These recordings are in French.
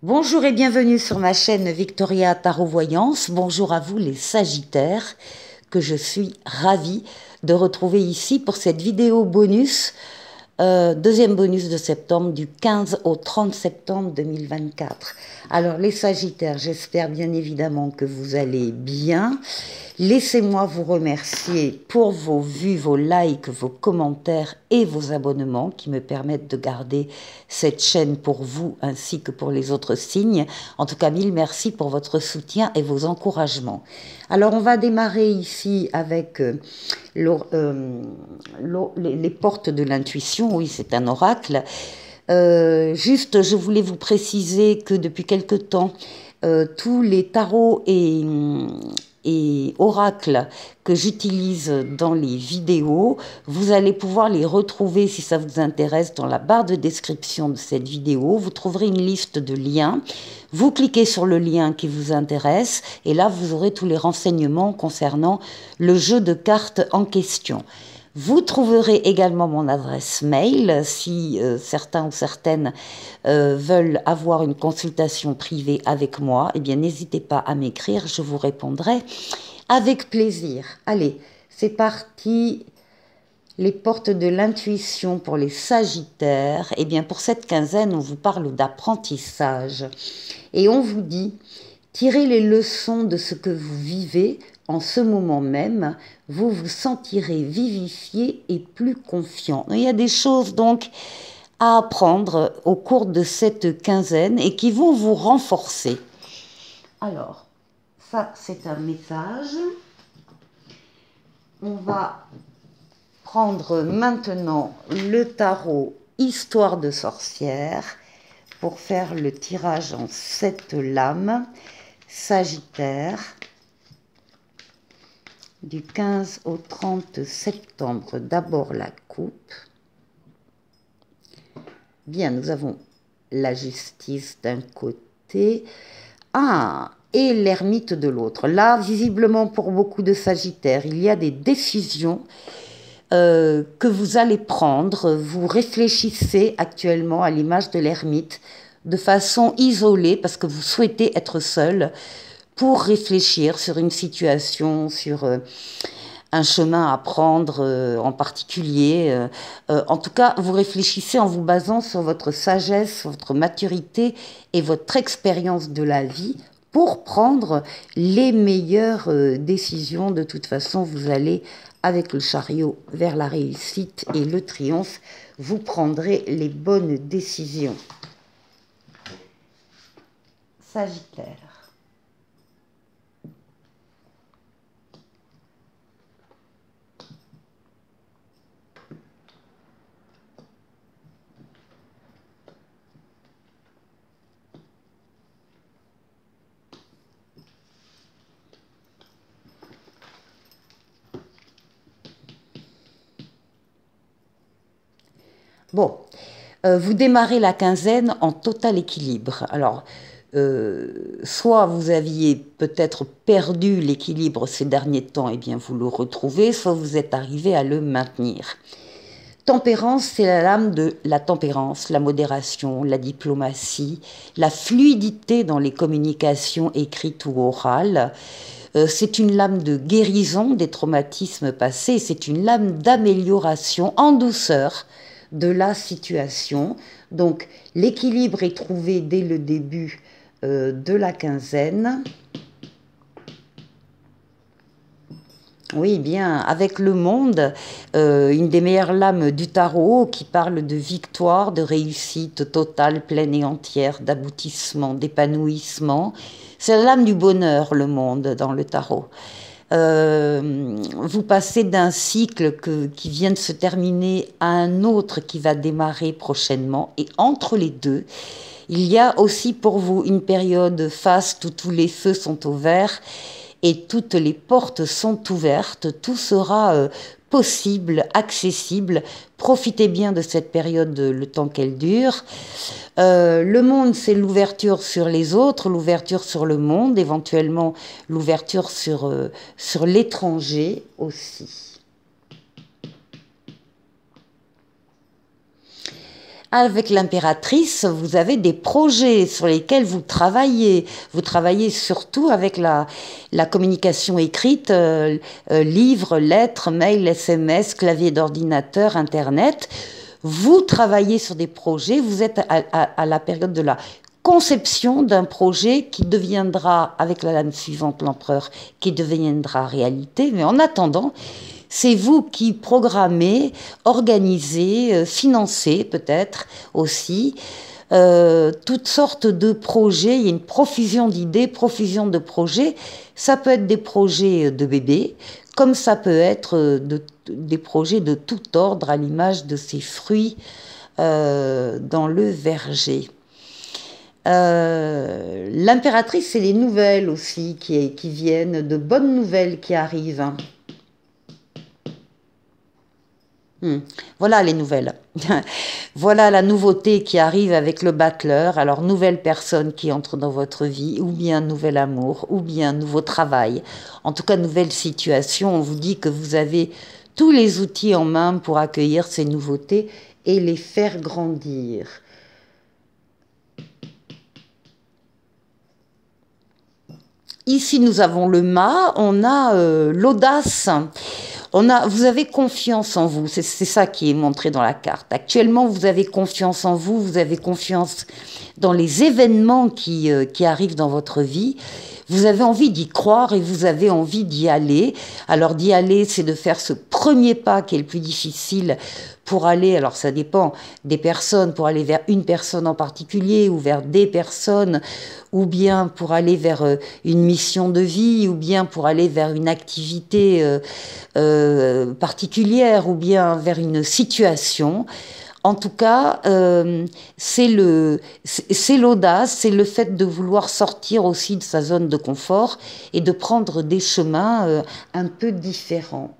Bonjour et bienvenue sur ma chaîne Victoria Tarot Voyance. Bonjour à vous les Sagittaires, que je suis ravie de retrouver ici pour cette vidéo bonus, deuxième bonus de septembre, du 15 au 30 septembre 2024. Alors les Sagittaires, j'espère bien évidemment que vous allez bien. Laissez-moi vous remercier pour vos vues, vos likes, vos commentaires et vos abonnements qui me permettent de garder cette chaîne pour vous ainsi que pour les autres signes. En tout cas, mille merci pour votre soutien et vos encouragements. Alors, on va démarrer ici avec les portes de l'intuition. Oui, c'est un oracle. Juste, je voulais vous préciser que depuis quelque temps, tous les tarots et oracles que j'utilise dans les vidéos, vous allez pouvoir les retrouver si ça vous intéresse dans la barre de description de cette vidéo. Vous trouverez une liste de liens. Vous cliquez sur le lien qui vous intéresse et là vous aurez tous les renseignements concernant le jeu de cartes en question. Vous trouverez également mon adresse mail si certains ou certaines veulent avoir une consultation privée avec moi. Eh bien, n'hésitez pas à m'écrire, je vous répondrai avec plaisir. Allez, c'est parti. Les portes de l'intuition pour les Sagittaires. Eh bien, pour cette quinzaine, on vous parle d'apprentissage. Et on vous dit, tirez les leçons de ce que vous vivez en ce moment même, vous vous sentirez vivifié et plus confiant. Il y a des choses donc à apprendre au cours de cette quinzaine et qui vont vous renforcer. Alors, ça c'est un message. On va prendre maintenant le tarot Histoire de sorcière pour faire le tirage en 7 lames. Sagittaire, du 15 au 30 septembre. D'abord la coupe. Bien, nous avons la justice d'un côté. Ah, et l'ermite de l'autre. Là, visiblement pour beaucoup de Sagittaires, il y a des décisions que vous allez prendre. Vous réfléchissez actuellement à l'image de l'ermite de façon isolée parce que vous souhaitez être seul pour réfléchir sur une situation, sur un chemin à prendre en particulier. En tout cas, vous réfléchissez en vous basant sur votre sagesse, votre maturité et votre expérience de la vie pour prendre les meilleures décisions. De toute façon, vous allez, avec le chariot, vers la réussite et le triomphe. Vous prendrez les bonnes décisions. Sagittaire. Bon, vous démarrez la quinzaine en total équilibre. Alors, soit vous aviez peut-être perdu l'équilibre ces derniers temps, et bien vous le retrouvez, soit vous êtes arrivé à le maintenir. Tempérance, c'est la lame de la tempérance, la modération, la diplomatie, la fluidité dans les communications écrites ou orales. C'est une lame de guérison des traumatismes passés, c'est une lame d'amélioration en douceur de la situation. Donc l'équilibre est trouvé dès le début de la quinzaine. Oui, bien, avec le monde, une des meilleures lames du tarot qui parle de victoire, de réussite totale, pleine et entière, d'aboutissement, d'épanouissement. C'est la lame du bonheur, le monde, dans le tarot. Vous passez d'un cycle qui vient de se terminer à un autre qui va démarrer prochainement. Et entre les deux, il y a aussi pour vous une période faste où tous les feux sont au vert et toutes les portes sont ouvertes. Tout sera possible, accessible. Profitez bien de cette période, le temps qu'elle dure. Le monde, c'est l'ouverture sur les autres, l'ouverture sur le monde, éventuellement l'ouverture sur l'étranger aussi. Avec l'impératrice, vous avez des projets sur lesquels vous travaillez. Vous travaillez surtout avec la communication écrite, livres, lettres, mails, SMS, clavier d'ordinateur, Internet. Vous travaillez sur des projets, vous êtes à la période de la conception d'un projet qui deviendra, avec la lame suivante, l'empereur, qui deviendra réalité. Mais en attendant, c'est vous qui programmez, organisez, financez peut-être aussi toutes sortes de projets. Il y a une profusion d'idées, profusion de projets. Ça peut être des projets de bébés, comme ça peut être des projets de tout ordre, à l'image de ces fruits dans le verger. L'impératrice, c'est les nouvelles aussi qui viennent, de bonnes nouvelles qui arrivent. Voilà les nouvelles. Voilà la nouveauté qui arrive avec le battleur. Alors, nouvelle personne qui entre dans votre vie, ou bien nouvel amour, ou bien nouveau travail. En tout cas, nouvelle situation. On vous dit que vous avez tous les outils en main pour accueillir ces nouveautés et les faire grandir. Ici, nous avons le mât, on a l'audace. Vous avez confiance en vous, c'est ça qui est montré dans la carte. Actuellement, vous avez confiance en vous, vous avez confiance dans les événements qui arrivent dans votre vie. Vous avez envie d'y croire et vous avez envie d'y aller. Alors d'y aller, c'est de faire ce premier pas qui est le plus difficile pour aller, alors ça dépend des personnes, pour aller vers une personne en particulier ou vers des personnes, ou bien pour aller vers une mission de vie, ou bien pour aller vers une activité particulière, ou bien vers une situation. En tout cas, c'est l'audace, c'est le fait de vouloir sortir aussi de sa zone de confort et de prendre des chemins un peu différents.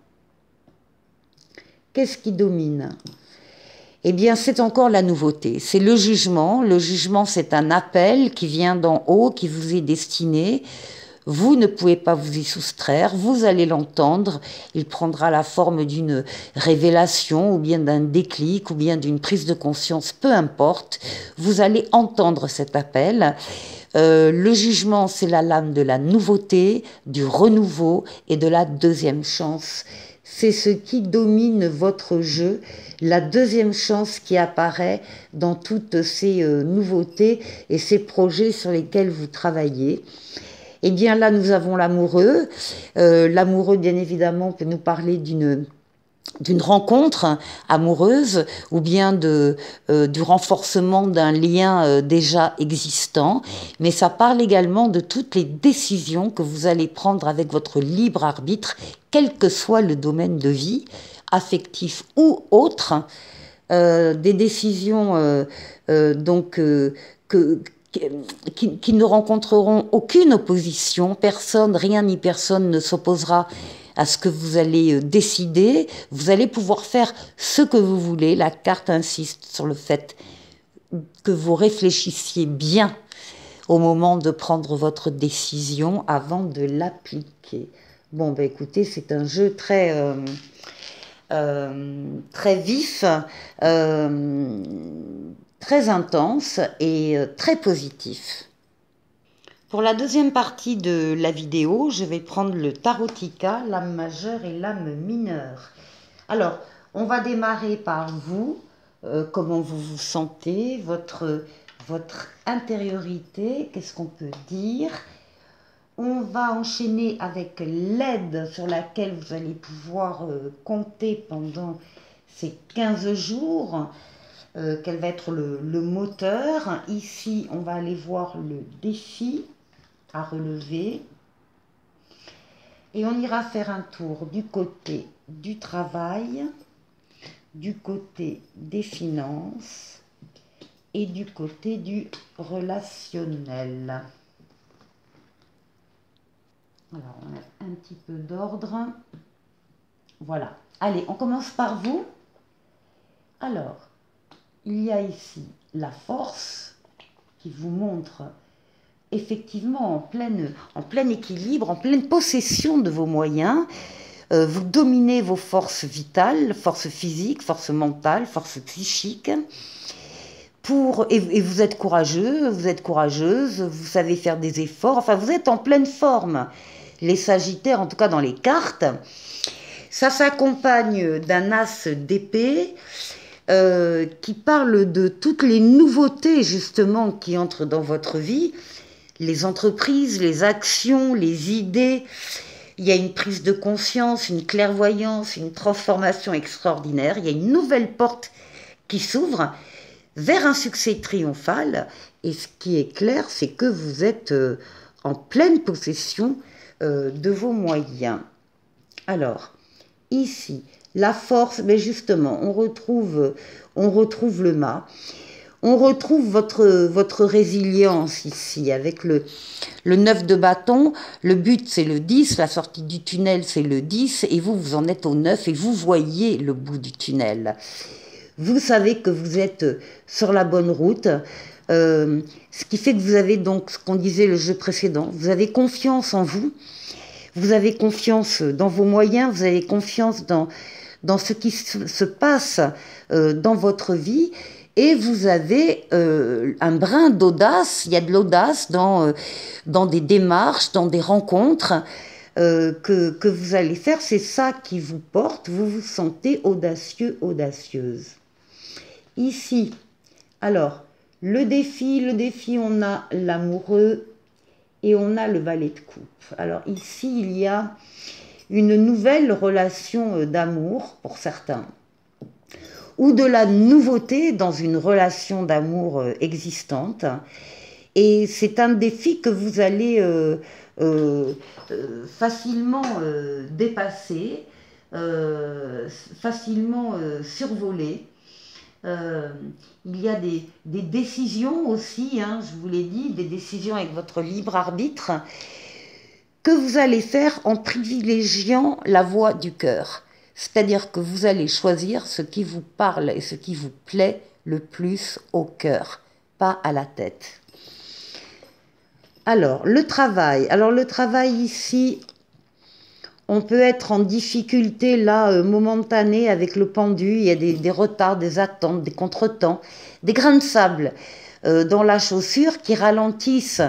Qu'est-ce qui domine? Eh bien, c'est encore la nouveauté, c'est le jugement. Le jugement, c'est un appel qui vient d'en haut, qui vous est destiné. Vous ne pouvez pas vous y soustraire, vous allez l'entendre. Il prendra la forme d'une révélation, ou bien d'un déclic, ou bien d'une prise de conscience, peu importe. Vous allez entendre cet appel. Le jugement, c'est la lame de la nouveauté, du renouveau et de la deuxième chance. C'est ce qui domine votre jeu, la deuxième chance qui apparaît dans toutes ces nouveautés et ces projets sur lesquels vous travaillez. Eh bien là, nous avons l'amoureux. L'amoureux, bien évidemment, peut nous parler d'une rencontre amoureuse ou bien du renforcement d'un lien déjà existant. Mais ça parle également de toutes les décisions que vous allez prendre avec votre libre arbitre, quel que soit le domaine de vie, affectif ou autre. Des décisions qui ne rencontreront aucune opposition, personne, rien ni personne ne s'opposera à ce que vous allez décider. Vous allez pouvoir faire ce que vous voulez. La carte insiste sur le fait que vous réfléchissiez bien au moment de prendre votre décision avant de l'appliquer. Bon, ben écoutez, c'est un jeu très vif, très intense et très positif. Pour la deuxième partie de la vidéo, je vais prendre le tarotica, l'âme majeure et l'âme mineure. Alors, on va démarrer par vous, comment vous vous sentez, votre intériorité, qu'est-ce qu'on peut dire. On va enchaîner avec l'aide sur laquelle vous allez pouvoir compter pendant ces 15 jours. Quel va être le moteur. Ici, on va aller voir le défi à relever. Et on ira faire un tour du côté du travail, du côté des finances et du côté du relationnel. Alors, on a un petit peu d'ordre. Voilà. Allez, on commence par vous. Alors, il y a ici la force qui vous montre effectivement en plein équilibre, en pleine possession de vos moyens. Vous dominez vos forces vitales, forces physiques, forces mentales, forces psychiques. et vous êtes courageux, vous êtes courageuse, vous savez faire des efforts, enfin vous êtes en pleine forme. Les Sagittaires, en tout cas dans les cartes, ça s'accompagne d'un as d'épée qui parle de toutes les nouveautés justement qui entrent dans votre vie, les entreprises, les actions, les idées. Il y a une prise de conscience, une clairvoyance, une transformation extraordinaire. Il y a une nouvelle porte qui s'ouvre vers un succès triomphal. Et ce qui est clair, c'est que vous êtes en pleine possession de vos moyens. Alors, ici, la force, mais justement, on retrouve le mât. On retrouve votre résilience ici, avec le 9 de bâton. Le but, c'est le 10, la sortie du tunnel, c'est le 10, et vous en êtes au 9, et vous voyez le bout du tunnel. Vous savez que vous êtes sur la bonne route, ce qui fait que vous avez donc, ce qu'on disait le jeu précédent, vous avez confiance en vous, vous avez confiance dans vos moyens, vous avez confiance dans ce qui se passe dans votre vie, et vous avez un brin d'audace. Il y a de l'audace dans des démarches, dans des rencontres que vous allez faire. C'est ça qui vous porte, vous vous sentez audacieux, audacieuse. Ici, alors, le défi, on a l'amoureux et on a le valet de coupe. Alors ici, il y a une nouvelle relation d'amour pour certains, ou de la nouveauté dans une relation d'amour existante. Et c'est un défi que vous allez facilement dépasser, facilement survoler. Il y a des décisions aussi, hein, je vous l'ai dit, des décisions avec votre libre arbitre que vous allez faire en privilégiant la voix du cœur. C'est-à-dire que vous allez choisir ce qui vous parle et ce qui vous plaît le plus au cœur, pas à la tête. Alors, le travail. Alors, le travail ici, on peut être en difficulté là, momentanée avec le pendu. Il y a des retards, des attentes, des contretemps, des grains de sable dans la chaussure qui ralentissent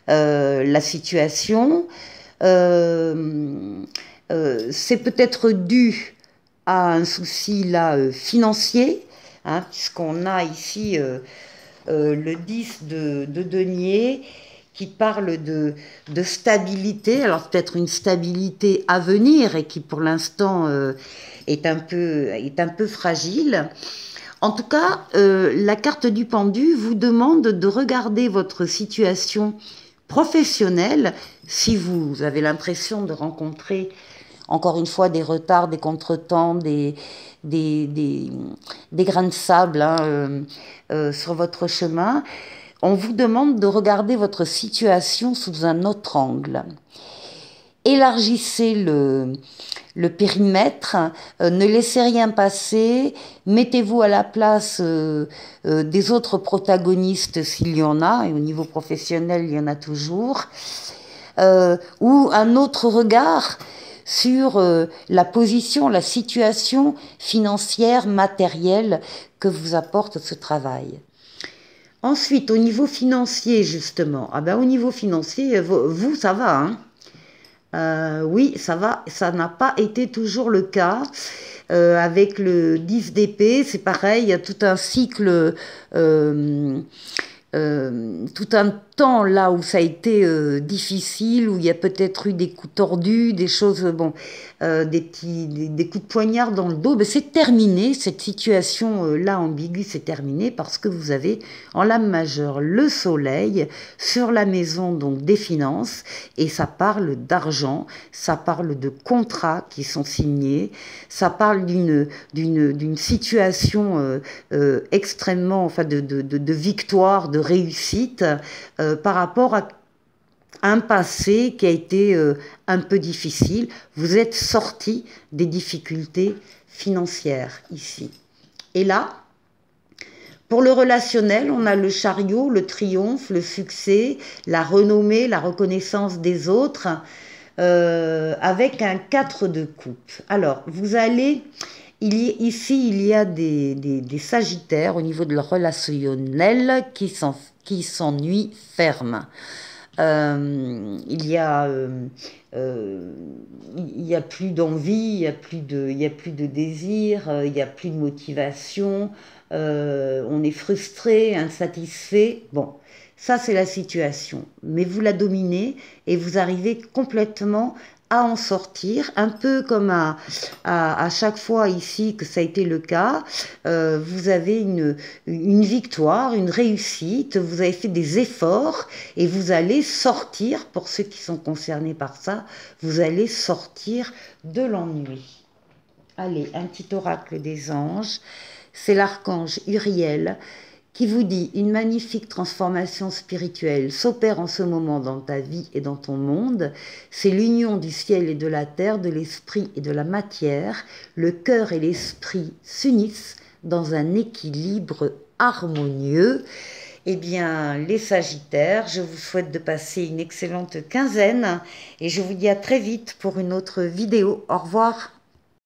la situation. C'est peut-être dû à un souci là financier, hein, puisqu'on a ici le 10 de denier qui parle de stabilité, alors peut-être une stabilité à venir et qui pour l'instant est un peu fragile. En tout cas, la carte du pendu vous demande de regarder votre situation professionnelle si vous avez l'impression de rencontrer encore une fois des retards, des contretemps, des grains de sable hein, sur votre chemin. On vous demande de regarder votre situation sous un autre angle. Élargissez le périmètre, ne laissez rien passer, mettez-vous à la place des autres protagonistes s'il y en a, et au niveau professionnel il y en a toujours, ou un autre regard sur la position, la situation financière, matérielle que vous apporte ce travail. Ensuite, au niveau financier, justement, au niveau financier, vous, ça va, hein. Oui, ça va, ça n'a pas été toujours le cas. Avec le 10 d'épée, c'est pareil, il y a tout un cycle, tout un temps là où ça a été difficile, où il y a peut-être eu des coups tordus, des choses, des coups de poignard dans le dos. Mais c'est terminé, cette situation-là ambiguë, c'est terminé parce que vous avez en lame majeure le soleil sur la maison donc des finances et ça parle d'argent, ça parle de contrats qui sont signés, ça parle d'une situation extrêmement, enfin de victoire, de réussite par rapport à un passé qui a été un peu difficile. Vous êtes sorti des difficultés financières ici. Et là, pour le relationnel, on a le chariot, le triomphe, le succès, la renommée, la reconnaissance des autres, avec un 4 de coupe. Alors, vous allez Ici, il y a des Sagittaires au niveau de leur relationnel qui s'ennuient ferme. Il y a plus d'envie, il y a plus de désir, il y a plus de motivation, on est frustré, insatisfait. Bon, ça c'est la situation. Mais vous la dominez et vous arrivez complètement à en sortir, un peu comme à chaque fois ici que ça a été le cas, vous avez une victoire, une réussite, vous avez fait des efforts et vous allez sortir, pour ceux qui sont concernés par ça, vous allez sortir de l'ennui. Allez, un petit oracle des anges, c'est l'archange Uriel qui vous dit une magnifique transformation spirituelle s'opère en ce moment dans ta vie et dans ton monde. C'est l'union du ciel et de la terre, de l'esprit et de la matière. Le cœur et l'esprit s'unissent dans un équilibre harmonieux. Eh bien, les Sagittaires, je vous souhaite de passer une excellente quinzaine et je vous dis à très vite pour une autre vidéo. Au revoir.